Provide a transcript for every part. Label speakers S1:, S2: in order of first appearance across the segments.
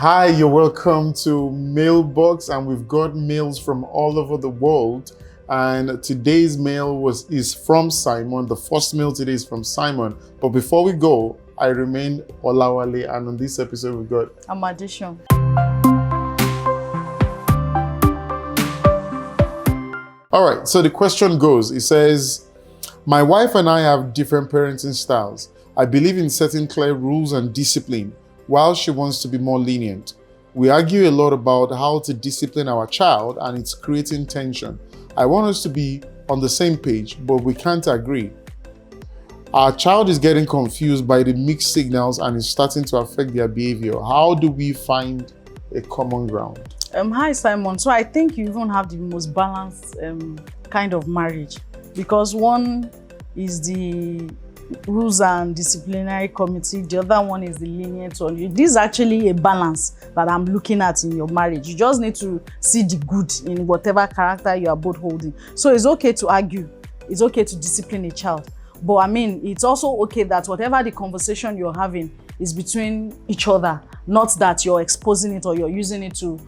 S1: Hi, you're welcome to Mailbox, and we've got mails from all over the world. And today's mail is from Simon. The first mail today is from Simon. But before we go, I remain Olawale, and on this episode we've got
S2: Addition.
S1: All right, so the question goes, it says, my wife and I have different parenting styles. I believe in setting clear rules and discipline, while she wants to be more lenient. We argue a lot about how to discipline our child, and it's creating tension. I want us to be on the same page, but we can't agree. Our child is getting confused by the mixed signals and is starting to affect their behavior. How do we find a common ground?
S2: Hi, Simon. So I think you even have the most balanced kind of marriage, because one is the rules and disciplinary committee, the other one is the lenient one. This is actually a balance that I'm looking at in your marriage. You just need to see the good in whatever character you are both holding. So it's okay to argue, it's okay to discipline a child, but I mean, it's also okay that whatever the conversation you're having is between each other, not that you're exposing it or you're using it to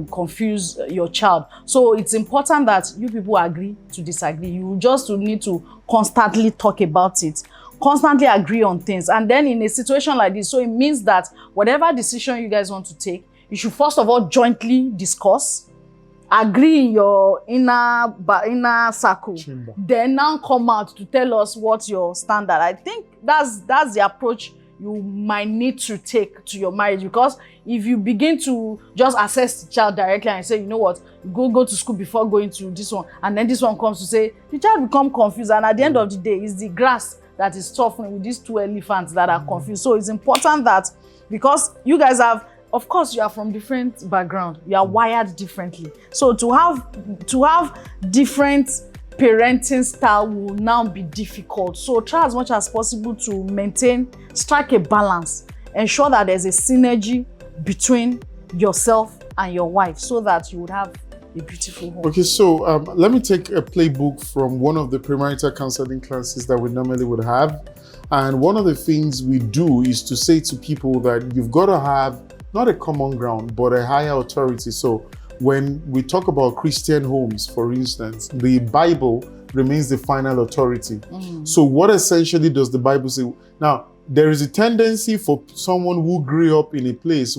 S2: confuse your child. So it's important that you people agree to disagree. You just need to constantly talk about it, constantly agree on things. And then in a situation like this, so it means that whatever decision you guys want to take, you should first of all jointly discuss, agree in your inner circle,
S1: Chamber.
S2: then now come out to tell us what's your standard. I think that's the approach you might need to take to your marriage, because if you begin to just assess the child directly and say, you know what, go to school before going to this one, and then this one comes to say, the child become confused, and at the end of the day, it's the grass that is suffering with these two elephants that are confused. So it's important that, because you guys have, of course, you are from different background, you are wired differently. So to have different parenting style will now be difficult. So try as much as possible to strike a balance, ensure that there's a synergy between yourself and your wife, so that you would have a beautiful home.
S1: Okay, so let me take a playbook from one of the premarital counseling classes that we normally would have. And one of the things we do is to say to people that you've got to have not a common ground, but a higher authority. So when we talk about Christian homes, for instance, the Bible remains the final authority. So what essentially does the Bible say? Now, there is a tendency for someone who grew up in a place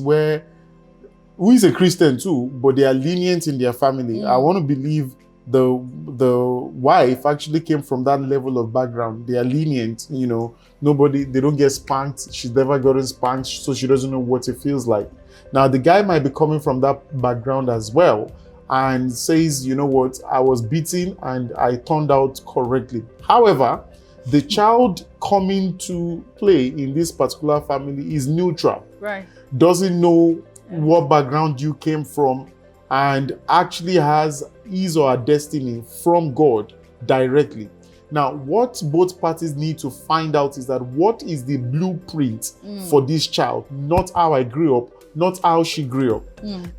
S1: who is a Christian too, but they are lenient in their family. I want to believe the wife actually came from that level of background. They are lenient, they don't get spanked. She's never gotten spanked, so she doesn't know what it feels like. Now, the guy might be coming from that background as well and says, you know what, I was beaten and I turned out correctly. However, the child coming to play in this particular family is neutral.
S2: Right.
S1: Doesn't know what background you came from, and actually has his or her destiny from God directly. Now, what both parties need to find out is that what is the blueprint for this child, not how I grew up, not how she grew up.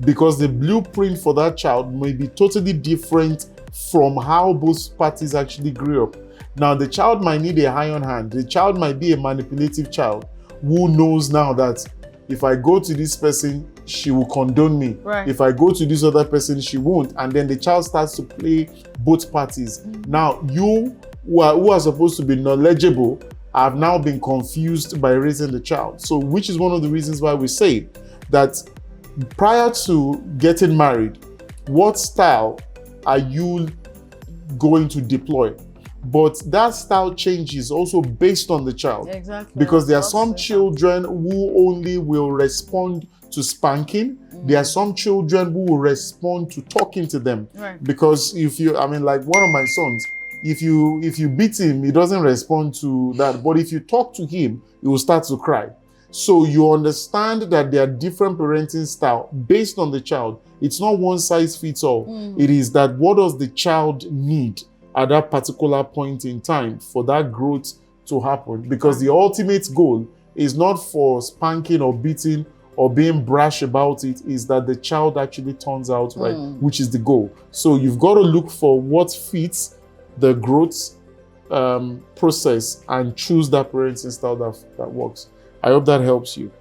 S1: Because the blueprint for that child may be totally different from how both parties actually grew up. Now, the child might need a iron hand. The child might be a manipulative child who knows now that if I go to this person, she will condone me.
S2: Right.
S1: If I go to this other person, she won't. And then the child starts to play both parties. Now, you who are supposed to be knowledgeable have now been confused by raising the child. So, which is one of the reasons why we say that prior to getting married, what style are you going to deploy? But that style changes also based on the child.
S2: Exactly.
S1: Because there are some children who only will respond to spanking. There are some children who will respond to talking to them.
S2: Right.
S1: Because like one of my sons, if you beat him, he doesn't respond to that. But if you talk to him, he will start to cry. So you understand that there are different parenting style based on the child. It's not one size fits all. It is that what does the child need at that particular point in time for that growth to happen? Because the ultimate goal is not for spanking or beating or being brash about it, is that the child actually turns out right, which is the goal. So you've got to look for what fits the growth process and choose that parenting style that works. I hope that helps you.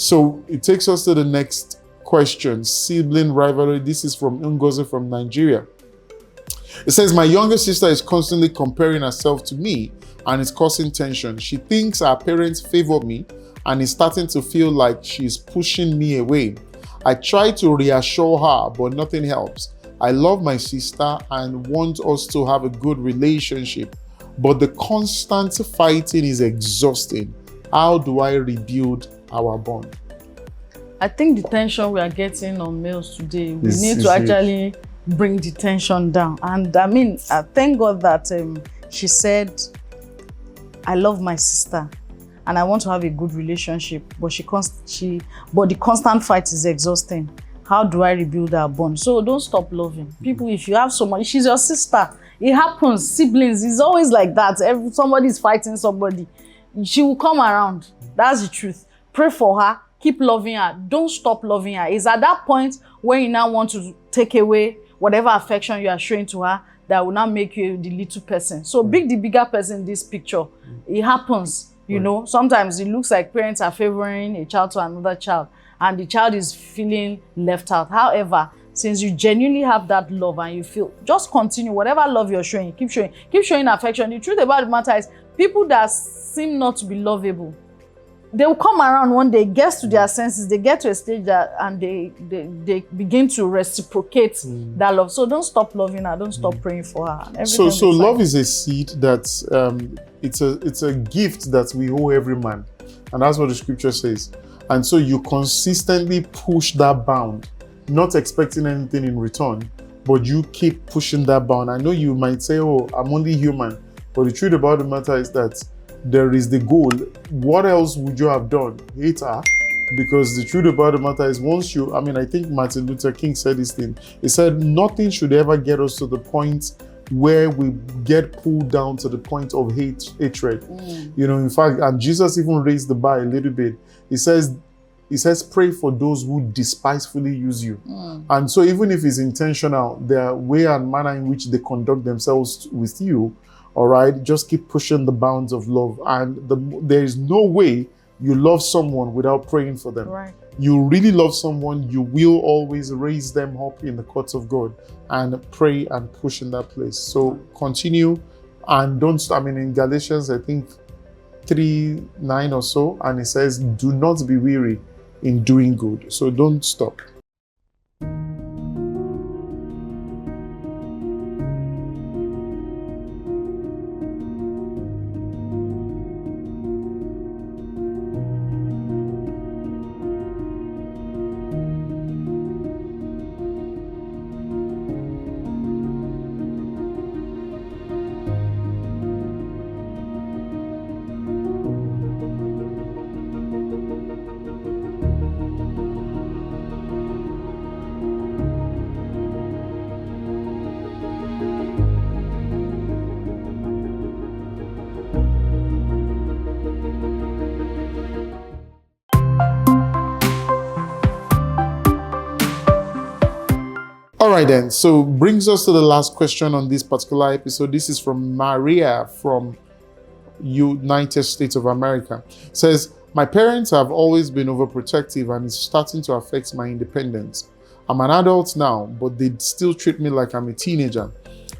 S1: So it takes us to the next question. Sibling rivalry. This is from Ngozi from Nigeria. It says, my younger sister is constantly comparing herself to me and it's causing tension. She thinks her parents favor me and is starting to feel like she's pushing me away. I try to reassure her, but nothing helps. I love my sister and want us to have a good relationship, but the constant fighting is exhausting. How do I rebuild our bond?
S2: I think the tension we are getting on mails today, we need to actually bring the tension down. And I mean, I thank God that she said, I love my sister and I want to have a good relationship, but but the constant fight is exhausting. How do I rebuild our bond? So don't stop loving. People, if you have someone, she's your sister. It happens, siblings, it's always like that. Somebody is fighting somebody. She will come around. That's the truth. Pray for her, keep loving her. Don't stop loving her. It's at that point when you now want to take away whatever affection you are showing to her that will now make you the little person. So be the bigger person in this picture. It happens, you know. Sometimes it looks like parents are favoring a child to another child and the child is feeling left out. However, since you genuinely have that love and you feel, just continue. Whatever love you're showing, keep showing affection. The truth about the matter is, people that seem not to be lovable, they will come around one day, get to their senses, they get to a stage that, and they begin to reciprocate that love. So don't stop loving her, don't stop praying for her.
S1: So love is a seed that it's a gift that we owe every man, and that's what the scripture says. And so you consistently push that bound, not expecting anything in return, but you keep pushing that bound. I know you might say, oh, I'm only human, but the truth about the matter is that there is the goal. What else would you have done? Hate her? Because the truth about the matter is, I think Martin Luther King said this thing. He said, nothing should ever get us to the point where we get pulled down to the point of hatred. You know, in fact, and Jesus even raised the bar a little bit. He says, pray for those who despisefully use you. And so even if it's intentional, their way and manner in which they conduct themselves with you, all right, just keep pushing the bounds of love. And there is no way you love someone without praying for them.
S2: Right.
S1: You really love someone, you will always raise them up in the courts of God and pray and push in that place. So continue and in Galatians, I think 3:9 or so, and it says, do not be weary in doing good. So don't stop. All right then, so brings us to the last question on this particular episode. This is from Maria from United States of America. It says, my parents have always been overprotective and it's starting to affect my independence. I'm an adult now, but they still treat me like I'm a teenager.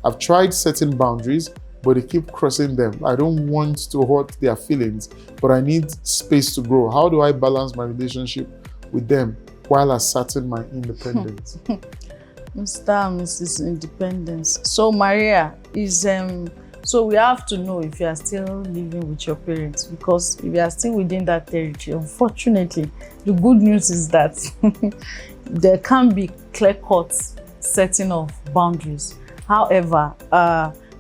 S1: I've tried setting boundaries, but they keep crossing them. I don't want to hurt their feelings, but I need space to grow. How do I balance my relationship with them while asserting my independence?
S2: Mr. and Mrs. Independence. So Maria is so we have to know if you are still living with your parents, because if you are still within that territory, unfortunately, the good news is that there can be clear-cut setting of boundaries. However,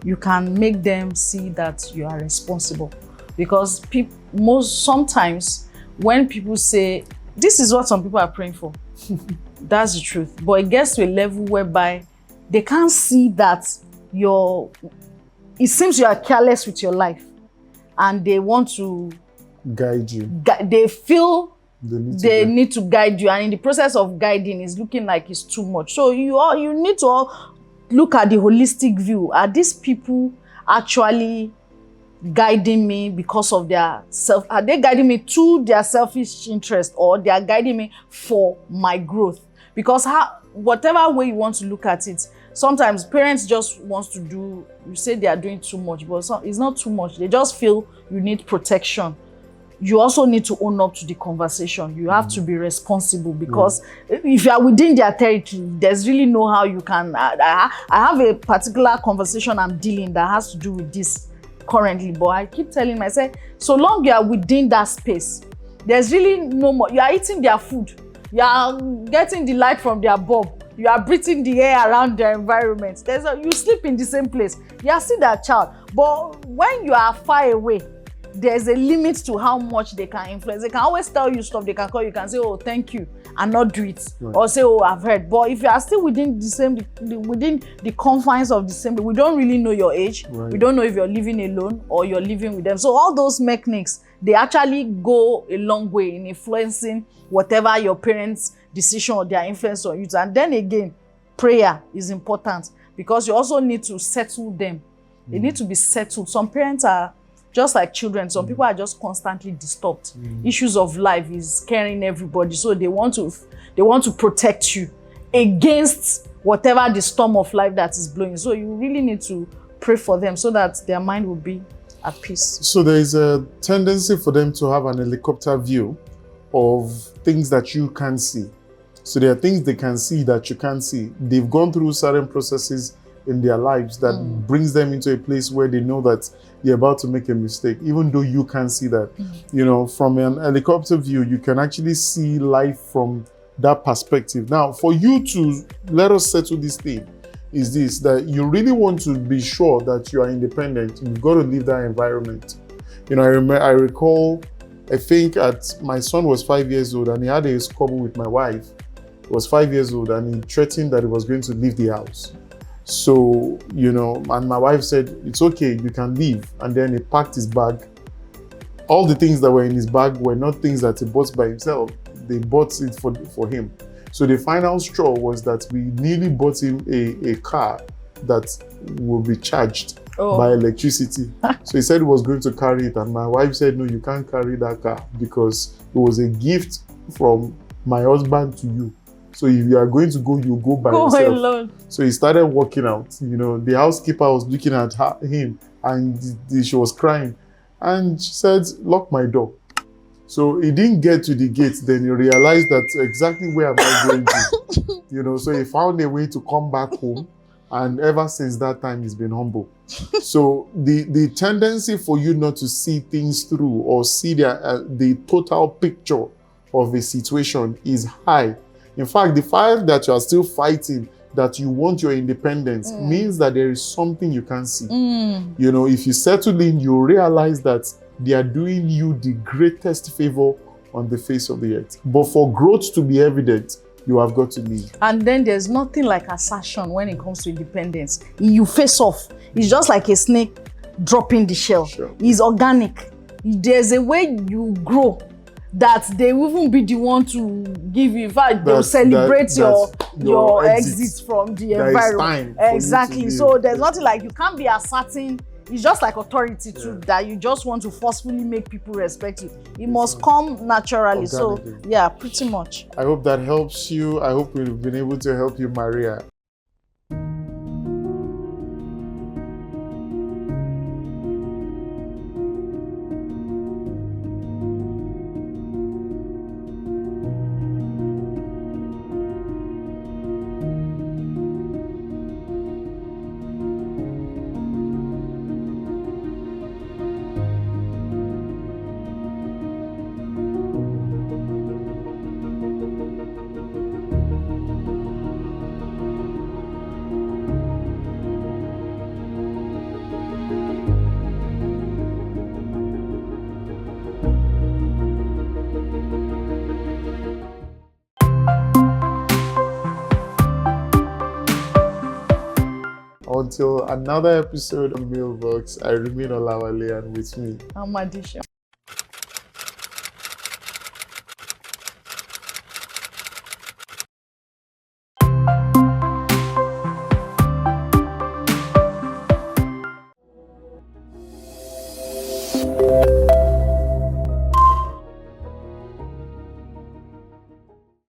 S2: you can make them see that you are responsible, because sometimes when people say, this is what some people are praying for, that's the truth, but it gets to a level whereby they can't see that it seems you are careless with your life and they want to
S1: guide you.
S2: They feel they need to guide you, and in the process of guiding, it's looking like it's too much. So you need to look at the holistic view. Are these people actually guiding me because of their are they guiding me to their selfish interest, or they are guiding me for my growth? Because whatever way you want to look at it, sometimes parents just want to do, you say they are doing too much, but it's not too much. They just feel you need protection. You also need to own up to the conversation. You have to be responsible, because if you are within their territory, there's really no how you can. I have a particular conversation I'm dealing that has to do with this currently, but I keep telling myself, so long you are within that space, there's really no more. You are eating their food, you are getting the light from their bulb, you are breathing the air around their environment. You sleep in the same place, you are still that child. But when you are far away, there's a limit to how much they can influence. They can always tell you stuff, they can call you, can say, oh, thank you, and not do it, or say, oh, I've heard. But if you are still within within the confines of the same, we don't really know your age. We don't know if you're living alone or you're living with them. So all those mechanics, they actually go a long way in influencing whatever your parents' decision or their influence on you. And then again, prayer is important, because you also need to settle them. They need to be settled. Some parents are just like children. Some people are just constantly disturbed. Issues of life is scaring everybody, so they want to protect you against whatever the storm of life that is blowing. So you really need to pray for them so that their mind will be at peace.
S1: So there is a tendency for them to have an helicopter view of things that you can't see. So there are things they can see that you can't see. They've gone through certain processes in their lives that brings them into a place where they know that they're about to make a mistake, even though you can't see that. You know, from an helicopter view, you can actually see life from that perspective. Now, for you to let us settle this thing, is this, that you really want to be sure that you are independent, you've got to leave that environment. You know, I recall, I think my son was 5 years old and he had a squabble with my wife. He was 5 years old and he threatened that he was going to leave the house. So, you know, and my wife said, it's okay, you can leave. And then he packed his bag. All the things that were in his bag were not things that he bought by himself. They bought it for him. So the final straw was that we nearly bought him a car that will be charged by electricity. So he said he was going to carry it. And my wife said, no, you can't carry that car because it was a gift from my husband to you. So if you are going to go, you go by yourself. Alone. So he started walking out. You know, the housekeeper was looking at him and she was crying. And she said, lock my door. So he didn't get to the gate. Then he realized that exactly where am I going to? You know, so he found a way to come back home. And ever since that time, he's been humble. So the tendency for you not to see things through or see the total picture of a situation is high. In fact, the fact that you are still fighting, that you want your independence, means that there is something you can't see. You know, if you settle in, you realize that they are doing you the greatest favor on the face of the earth. But for growth to be evident, you have got to leave. And
S2: then there's nothing like assertion when it comes to independence. You face off. It's just like a snake dropping the shell. Sure. It's organic. There's a way you grow that they will even be the one to give you. In fact, they'll celebrate your exit from the environment. Exactly. So there's nothing like, you can't be asserting. It's just like authority too, that you just want to forcefully make people respect you. It must come naturally. So yeah, pretty much.
S1: I hope that helps you. I hope we've been able to help you, Maria. Until another episode of Mailbox, I remain Olawale, and with me,
S2: I'm Adisha.